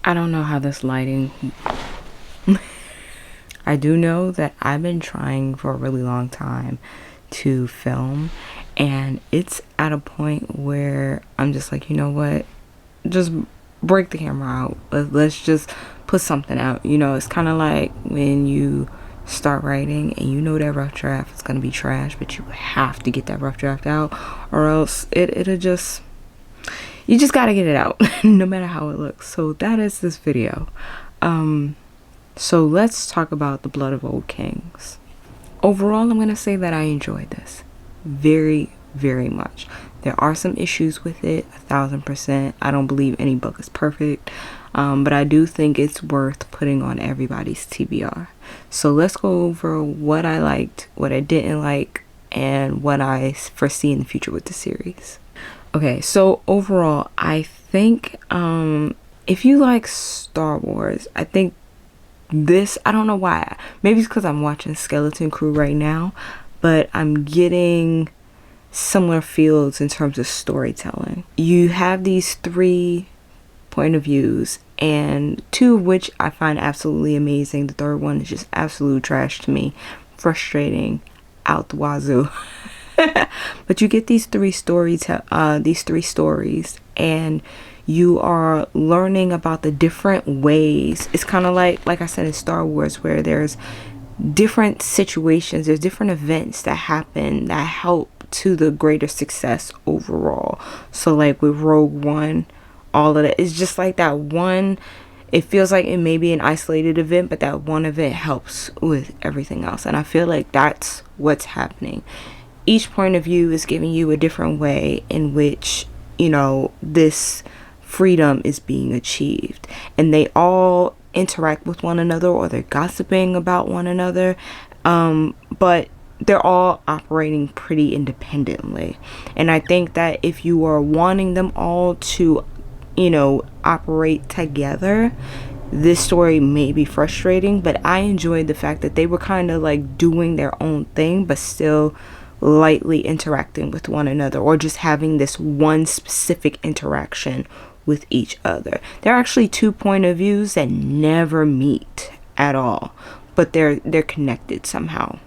I don't know how this lighting... I do know that I've been trying for a really long time to film, and it's at a point where I'm just like, you know what, just break the camera out. Let's just put something out. You know, it's kind of like when you start writing and you know that rough draft is going to be trash, but you have to get that rough draft out, or else it'll just... You just got to get it out no matter how it looks. So that is this video. So let's talk about The Blood of Old Kings. Overall, I'm going to say that I enjoyed this very, very much. There are some issues with it, 1000%. I don't believe any book is perfect, but I do think it's worth putting on everybody's TBR. So let's go over what I liked, what I didn't like, and what I foresee in the future with the series. Okay, so overall, I think if you like Star Wars, I think this, I don't know why, maybe it's because I'm watching Skeleton Crew right now, but I'm getting similar feels in terms of storytelling. You have these 3 point of views, and 2 of which I find absolutely amazing. The 3rd one is just absolute trash to me, frustrating out the wazoo. But you get these 3 stories, and you are learning about the different ways. It's kind of like I said in Star Wars, where there's different situations, there's different events that happen that help to the greater success overall. So like with Rogue One, all of that, it's just like that one, it feels like it may be an isolated event, but that one event helps with everything else. And I feel like that's what's happening. Each point of view is giving you a different way in which, you know, this freedom is being achieved, and they all interact with one another, or they're gossiping about one another, but they're all operating pretty independently. And I think that if you are wanting them all to, you know, operate together, this story may be frustrating, but I enjoyed the fact that they were kind of like doing their own thing, but still lightly interacting with one another, or just having this one specific interaction with each other. There are actually 2 point of views that never meet at all, but they're connected somehow.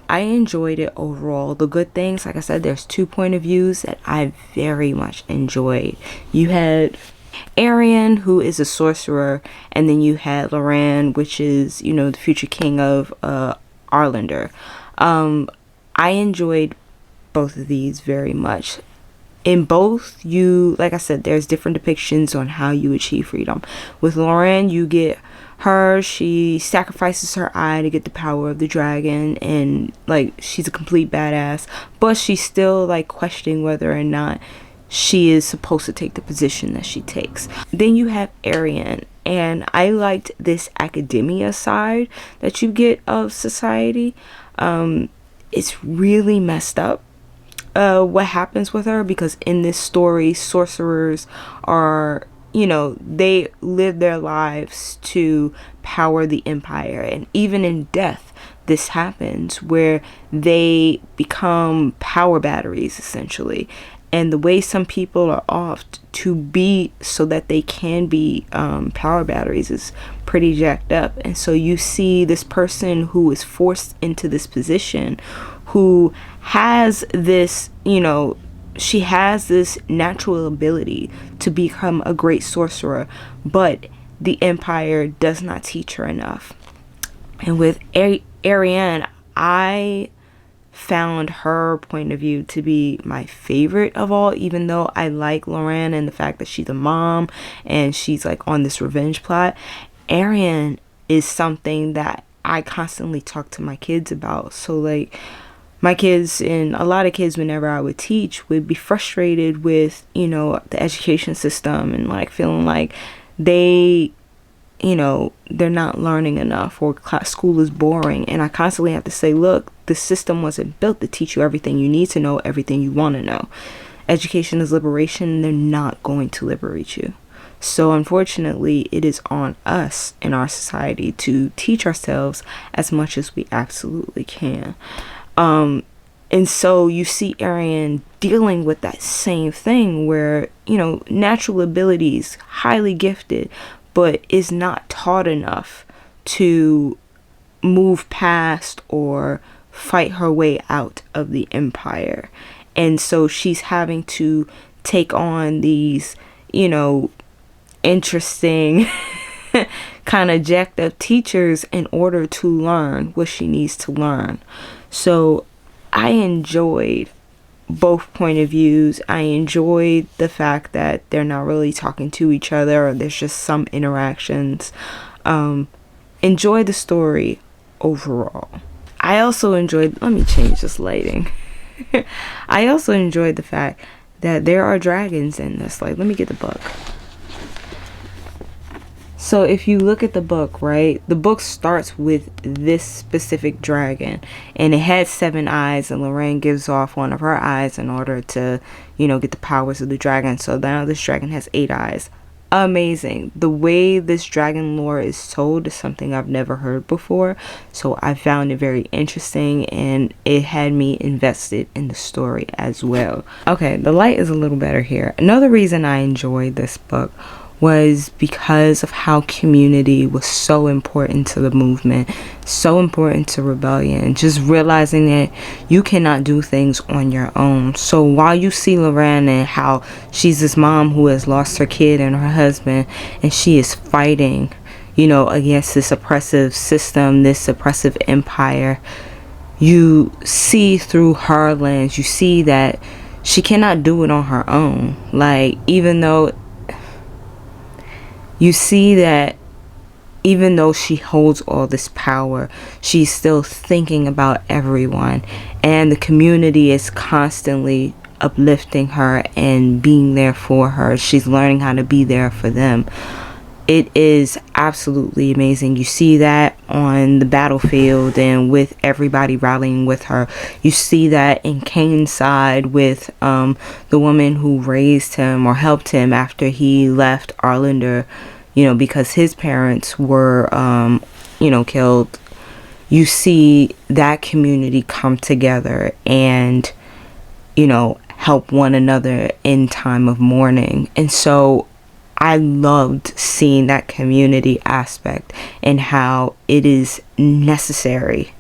I enjoyed it overall. The good things, like I said, there's 2 point of views that I very much enjoyed. You had Arian, who is a sorcerer, and then you had Loran, which is, you know, the future king of Arlander. I enjoyed both of these very much. In both, you, like I said, there's different depictions on how you achieve freedom. With Loran, you get her, she sacrifices her eye to get the power of the dragon, and like she's a complete badass, but she's still like questioning whether or not she is supposed to take the position that she takes. Then you have Arian, and I liked this academia side that you get of society. It's really messed up what happens with her, because in this story, sorcerers are, you know, they live their lives to power the empire, and even in death this happens, where they become power batteries essentially. And the way some people are off to be so that they can be power batteries is pretty jacked up. And so you see this person who is forced into this position, who has this, you know, she has this natural ability to become a great sorcerer, but the empire does not teach her enough. And with Ariane, I found her point of view to be my favorite of all, even though I like Loran and the fact that she's a mom and she's like on this revenge plot. Arian is something that I constantly talk to my kids about. So like my kids, and a lot of kids, whenever I would teach, would be frustrated with, you know, the education system, and like feeling like they, you know, they're not learning enough, or school is boring. And I constantly have to say, look, the system wasn't built to teach you everything you need to know, everything you want to know. Education is liberation. They're not going to liberate you. So unfortunately, it is on us in our society to teach ourselves as much as we absolutely can. And so you see Arian dealing with that same thing, where, you know, natural abilities, highly gifted, but is not taught enough to move past or fight her way out of the empire. And so she's having to take on these, you know, interesting kind of jacked up teachers in order to learn what she needs to learn. So I enjoyed both point of views. I enjoyed the fact that they're not really talking to each other, or there's just some interactions. Enjoy the story overall. I also enjoyed, let me change this lighting. I also enjoyed the fact that there are dragons in this. Like, let me get the book. So if you look at the book, right, the book starts with this specific dragon, and it had 7 eyes, and Lorraine gives off one of her eyes in order to, you know, get the powers of the dragon. So now this dragon has 8 eyes. Amazing. The way this dragon lore is told is something I've never heard before, so I found it very interesting, and it had me invested in the story as well. Okay, the light is a little better here. Another reason I enjoyed this book was because of how community was so important to the movement, so important to rebellion, just realizing that you cannot do things on your own. So while you see Lorraine and how she's this mom who has lost her kid and her husband, and she is fighting, you know, against this oppressive system, this oppressive empire, you see through her lens, you see that she cannot do it on her own. Like, even though you see that even though she holds all this power, she's still thinking about everyone, and the community is constantly uplifting her and being there for her. She's learning how to be there for them. It is absolutely amazing. You see that on the battlefield and with everybody rallying with her. You see that in Kane's side with the woman who raised him or helped him after he left Arlander, you know, because his parents were, you know, killed. You see that community come together and, you know, help one another in time of mourning. And so I loved seeing that community aspect and how it is necessary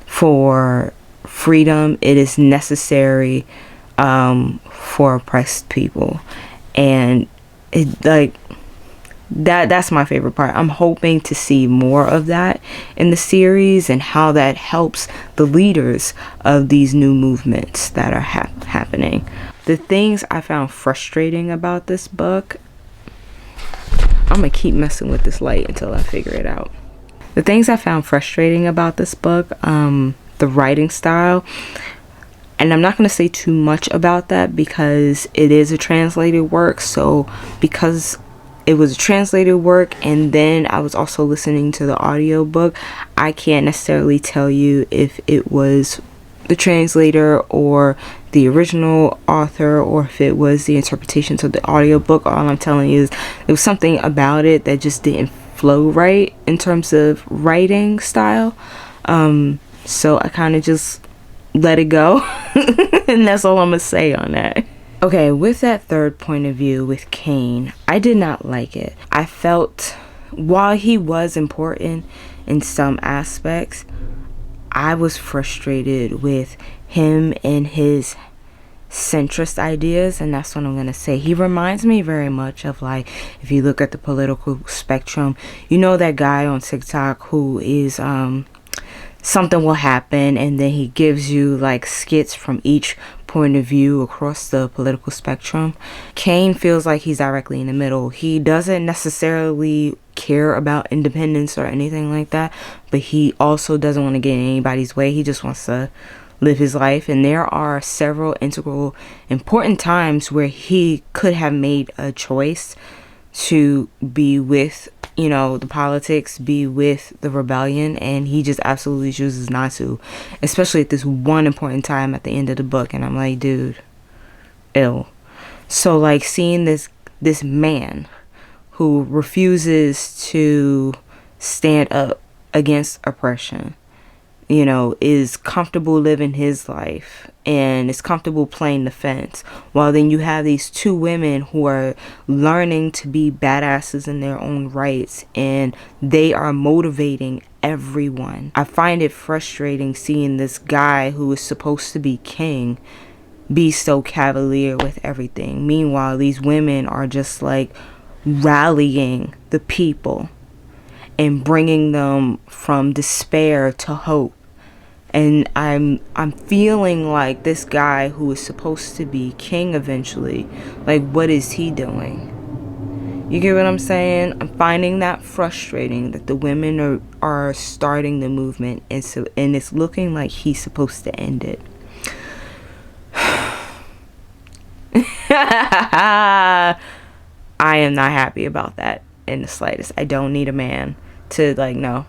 for freedom. It is necessary for oppressed people. And it, like, that's my favorite part. I'm hoping to see more of that in the series and how that helps the leaders of these new movements that are happening. The things I found frustrating about this book, I'm gonna keep messing with this light until I figure it out. The things I found frustrating about this book, the writing style, and I'm not going to say too much about that because it is a translated work. So because it was a translated work and then I was also listening to the audiobook, I can't necessarily tell you if it was the translator or the original author or if it was the interpretation of the audiobook. All I'm telling you is there was something about it that just didn't flow right in terms of writing style. So I kind of just let it go. And that's all I'm gonna say on that. Okay, with that third point of view with Kane, I did not like it. I felt while he was important in some aspects, I was frustrated with him and his centrist ideas, and that's what I'm gonna say. He reminds me very much of, like, if you look at the political spectrum, you know that guy on TikTok who is something will happen and then he gives you like skits from each point of view across the political spectrum. Kane feels like he's directly in the middle. He doesn't necessarily care about independence or anything like that, but he also doesn't want to get in anybody's way. He just wants to live his life, and there are several integral important times where he could have made a choice to be with, you know, the politics, be with the rebellion, and he just absolutely chooses not to, especially at this one important time at the end of the book. And I'm like, dude, ill. So like seeing this man who refuses to stand up against oppression, you know, is comfortable living his life and is comfortable playing the fence. While then you have these two women who are learning to be badasses in their own rights, and they are motivating everyone. I find it frustrating seeing this guy who is supposed to be king be so cavalier with everything. Meanwhile, these women are just like rallying the people and bringing them from despair to hope. And I'm feeling like this guy who is supposed to be king eventually, like, what is he doing? You get what I'm saying? I'm finding that frustrating that the women are starting the movement, and it's looking like he's supposed to end it. I am not happy about that in the slightest. I don't need a man to, like, no.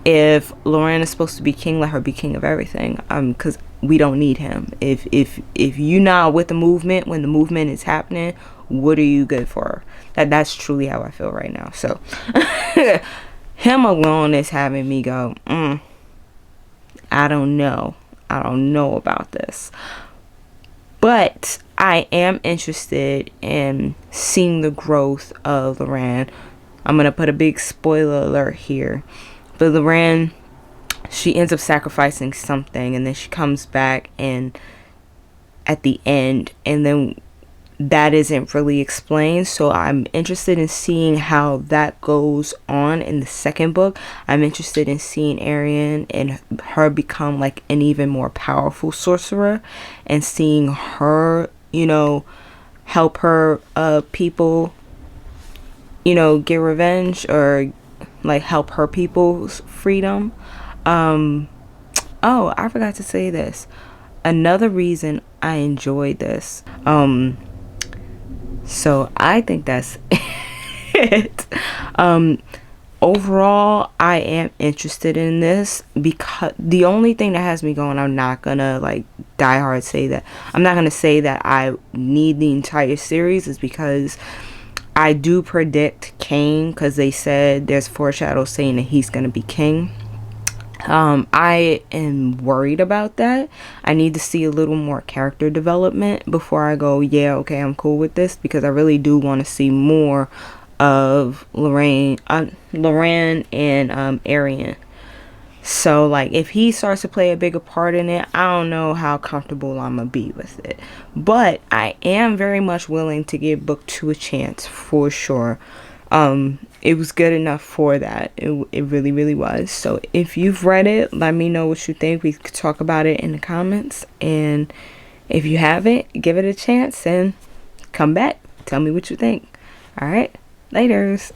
If Lauren is supposed to be king, let her be king of everything. Because we don't need him. If you're not with the movement when the movement is happening, what are you good for? That's truly how I feel right now. So him alone is having me go, I don't know about this. But I am interested in seeing the growth of Loran. I'm going to put a big spoiler alert here. But Loran, she ends up sacrificing something, and then she comes back and at the end, and then that isn't really explained. So I'm interested in seeing how that goes on in the second book. I'm interested in seeing Arian and her become like an even more powerful sorcerer, and seeing her, you know, help her people, you know, get revenge, or like help her people's freedom. Oh, I forgot to say this. Another reason I enjoyed this. So I think that's it. Overall, I am interested in this, because the only thing that has me going, I'm not gonna like die hard say that, I'm not gonna say that I need the entire series, is because I do predict Cain, because they said there's foreshadow saying that he's gonna be king. I am worried about that. I need to see a little more character development before I go, yeah, okay, I'm cool with this, because I really do want to see more of Loran and Arian. So like, if he starts to play a bigger part in it, I don't know how comfortable I'm gonna be with it. But I am very much willing to give book 2 a chance for sure. It was good enough for that. It really, really was. So if you've read it, let me know what you think. We could talk about it in the comments. And if you haven't, give it a chance and come back. Tell me what you think. All right. Laters.